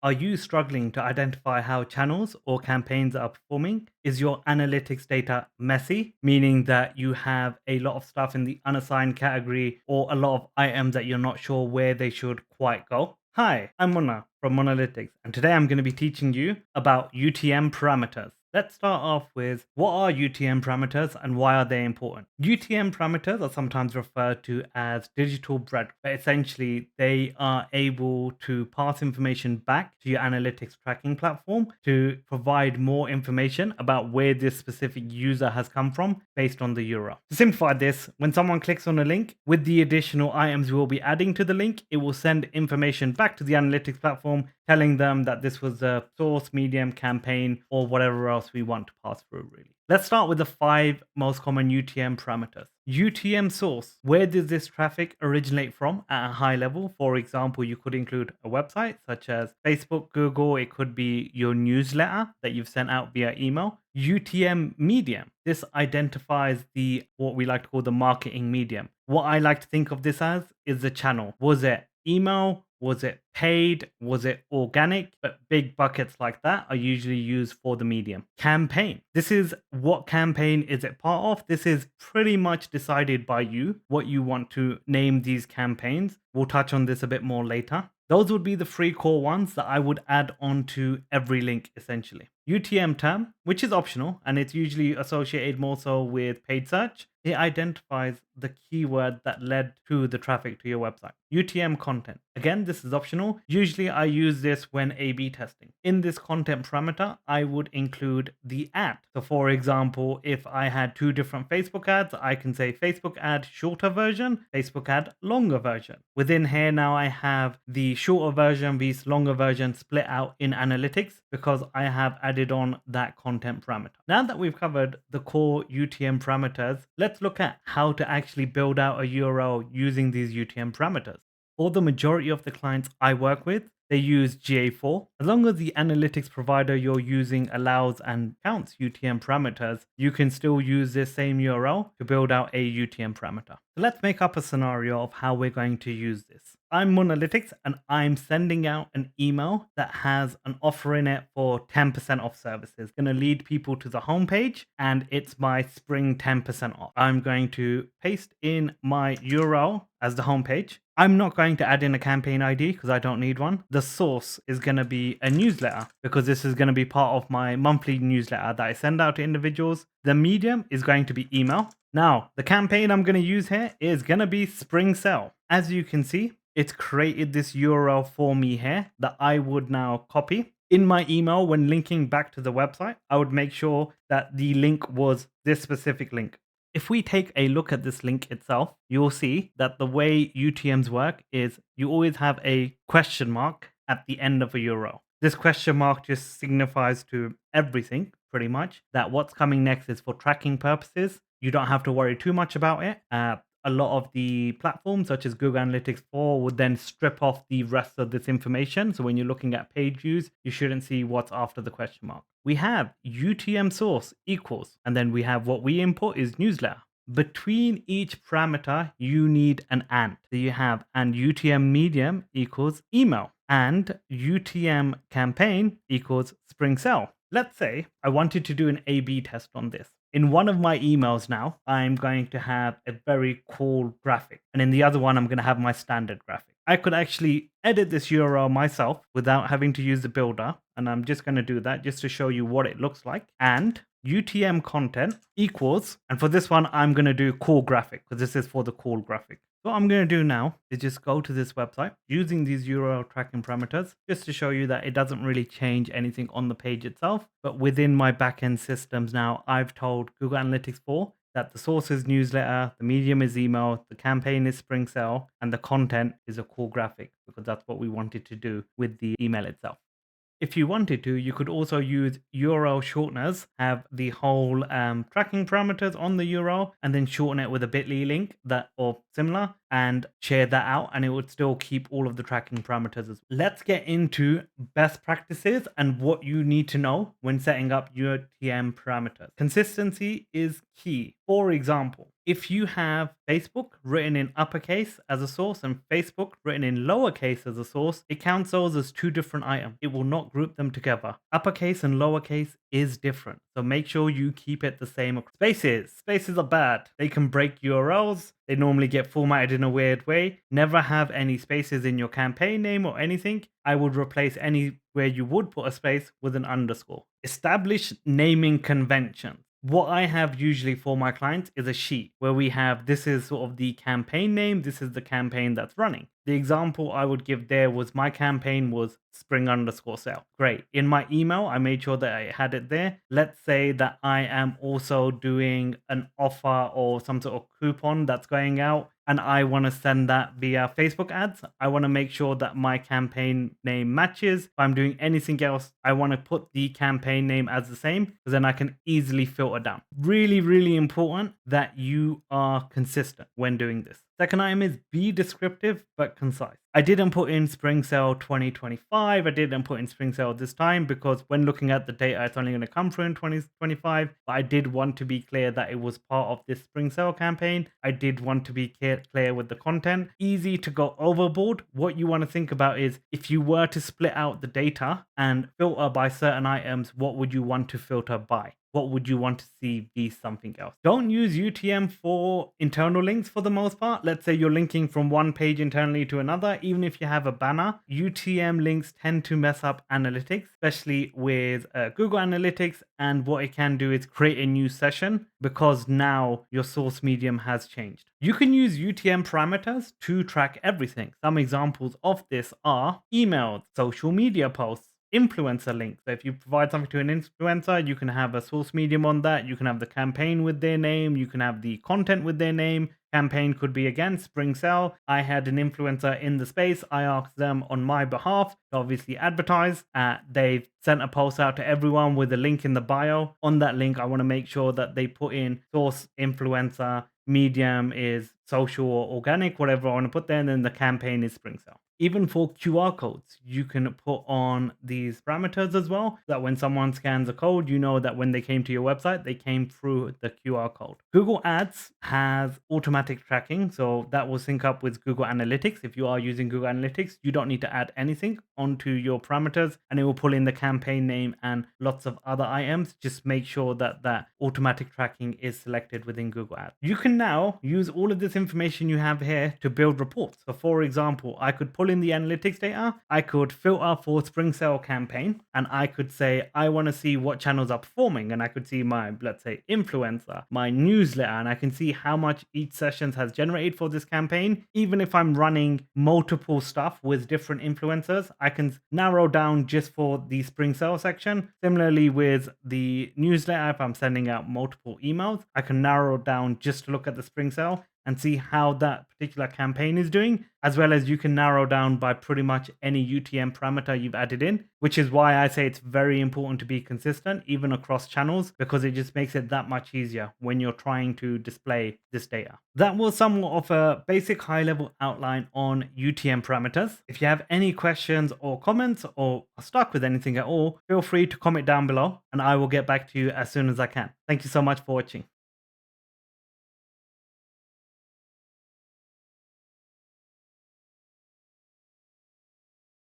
Are you struggling to identify how channels or campaigns are performing? Is your analytics data messy, meaning that you have a lot of stuff in the unassigned category or a lot of items that you're not sure where they should quite go? Hi, I'm Muna from Munalytics, and today I'm going to be teaching you about UTM parameters. Let's start off with what are UTM parameters and why are they important? UTM parameters are sometimes referred to as digital bread, but essentially they are able to pass information back to your analytics tracking platform to provide more information about where this specific user has come from based on the URL. To simplify this, when someone clicks on a link, with the additional items we'll be adding to the link, it will send information back to the analytics platform telling them that this was a source, medium, campaign, or whatever else we want to pass through, really. Let's start with the 5 most common UTM parameters. UTM source. Where does this traffic originate from at a high level? For example, you could include a website such as Facebook, Google. It could be your newsletter that you've sent out via email. UTM medium. This identifies the what we like to call the marketing medium. What I like to think of this as is the channel. Was it email? Was it paid? Was it organic? But big buckets like that are usually used for the medium. Campaign. This is what campaign is it part of? This is pretty much decided by you, what you want to name these campaigns. We'll touch on this a bit more later. Those would be the 3 core ones that I would add onto every link essentially. UTM term, which is optional and it's usually associated more so with paid search. It identifies the keyword that led to the traffic to your website. UTM content. Again, this is optional. Usually I use this when A/B testing. In this content parameter, I would include the ad. So for example, if I had 2 different Facebook ads, I can say Facebook ad shorter version, Facebook ad longer version. Within here now I have the shorter version, these longer version split out in analytics because I have added on that content parameter. Now that we've covered the core UTM parameters, let's look at how to actually build out a URL using these UTM parameters. For the majority of the clients I work with, they use GA4. As long as the analytics provider you're using allows and counts UTM parameters, you can still use this same URL to build out a UTM parameter. So let's make up a scenario of how we're going to use this. I'm Munalytics and I'm sending out an email that has an offer in it for 10% off services. It's going to lead people to the homepage and it's my spring 10% off. I'm going to paste in my URL as the homepage. I'm not going to add in a campaign ID because I don't need one. The source is going to be a newsletter because this is going to be part of my monthly newsletter that I send out to individuals. The medium is going to be email. Now, the campaign I'm going to use here is going to be spring sale. As you can see, it's created this URL for me here that I would now copy. In my email, when linking back to the website, I would make sure that the link was this specific link. If we take a look at this link itself, you'll see that the way UTMs work is you always have a question mark at the end of a URL. This question mark just signifies to everything, pretty much, that what's coming next is for tracking purposes. You don't have to worry too much about it. A lot of the platforms, such as Google Analytics 4, would then strip off the rest of this information. So when you're looking at page views, you shouldn't see what's after the question mark. We have UTM source equals, and then we have what we import is newsletter. Between each parameter, you need an and. So you have and UTM medium equals email, and UTM campaign equals spring sale. Let's say I wanted to do an A/B test on this. In one of my emails now, I'm going to have a very cool graphic. And in the other one, I'm going to have my standard graphic. I could actually edit this URL myself without having to use the builder. And I'm just going to do that just to show you what it looks like. And UTM content equals, and for this one, I'm going to do cool graphic because this is for the cool graphic. What I'm going to do now is just go to this website using these URL tracking parameters just to show you that it doesn't really change anything on the page itself. But within my backend systems now, I've told Google Analytics 4 that the source is newsletter, the medium is email, the campaign is spring sale, and the content is a cool graphic because that's what we wanted to do with the email itself. If you wanted to, you could also use URL shorteners, have the whole tracking parameters on the URL, and then shorten it with a bit.ly link that or similar and share that out, and it would still keep all of the tracking parameters as well. Let's get into best practices and what you need to know when setting up UTM parameters. Consistency is key. For example, if you have Facebook written in uppercase as a source and Facebook written in lowercase as a source, it counts those as two different items. It will not group them together. Uppercase and lowercase is different. So make sure you keep it the same. Spaces are bad. They can break URLs. They normally get formatted in a weird way. Never have any spaces in your campaign name or anything. I would replace anywhere you would put a space with an underscore. Establish naming conventions. What I have usually for my clients is a sheet where we have, this is sort of the campaign name, this is the campaign that's running. The example I would give there was my campaign was spring_sale. Great. In my email, I made sure that I had it there. Let's say that I am also doing an offer or some sort of coupon that's going out, and I want to send that via Facebook ads. I want to make sure that my campaign name matches. If I'm doing anything else, I want to put the campaign name as the same, because then I can easily filter down. Really, really important that you are consistent when doing this. Second item is be descriptive but concise. I didn't put in spring sale 2025. I didn't put in spring sale this time because when looking at the data, it's only going to come through in 2025. But I did want to be clear that it was part of this spring sale campaign. I did want to be clear with the content. Easy to go overboard. What you want to think about is if you were to split out the data and filter by certain items, what would you want to filter by? What would you want to see be something else? Don't use UTM for internal links for the most part. Let's say you're linking from one page internally to another. Even if you have a banner, UTM links tend to mess up analytics, especially with Google Analytics. And what it can do is create a new session because now your source medium has changed. You can use UTM parameters to track everything. Some examples of this are emails, social media posts, influencer links. So if you provide something to an influencer, you can have a source medium on that. You can have the campaign with their name. You can have the content with their name. Campaign could be again spring sale. I had an influencer in the space. I asked them on my behalf to obviously advertise. They've sent a post out to everyone with a link in the bio. On that link, I want to make sure that they put in source influencer, medium is social or organic, whatever I want to put there, and then the campaign is spring sale. Even for QR codes, you can put on these parameters as well, so that when someone scans a code, you know that when they came to your website, they came through the QR code. Google Ads has automatic tracking, so that will sync up with Google Analytics. If you are using Google Analytics, you don't need to add anything onto your parameters, and it will pull in the campaign name and lots of other items. Just make sure that that automatic tracking is selected within Google Ads. You can now use all of this information you have here to build reports. So for example, I could pull in the analytics data, I could filter for spring sale campaign, and I could say, I want to see what channels are performing. And I could see my, let's say, influencer, my newsletter, and I can see how much each session has generated for this campaign. Even if I'm running multiple stuff with different influencers, I can narrow down just for the spring sale section. Similarly with the newsletter, if I'm sending out multiple emails, I can narrow down just to look at the spring sale and see how that particular campaign is doing, as well as you can narrow down by pretty much any UTM parameter you've added in, which is why I say it's very important to be consistent, even across channels, because it just makes it that much easier when you're trying to display this data. That was somewhat of a basic high-level outline on UTM parameters. If you have any questions or comments or are stuck with anything at all, feel free to comment down below and I will get back to you as soon as I can. Thank you so much for watching.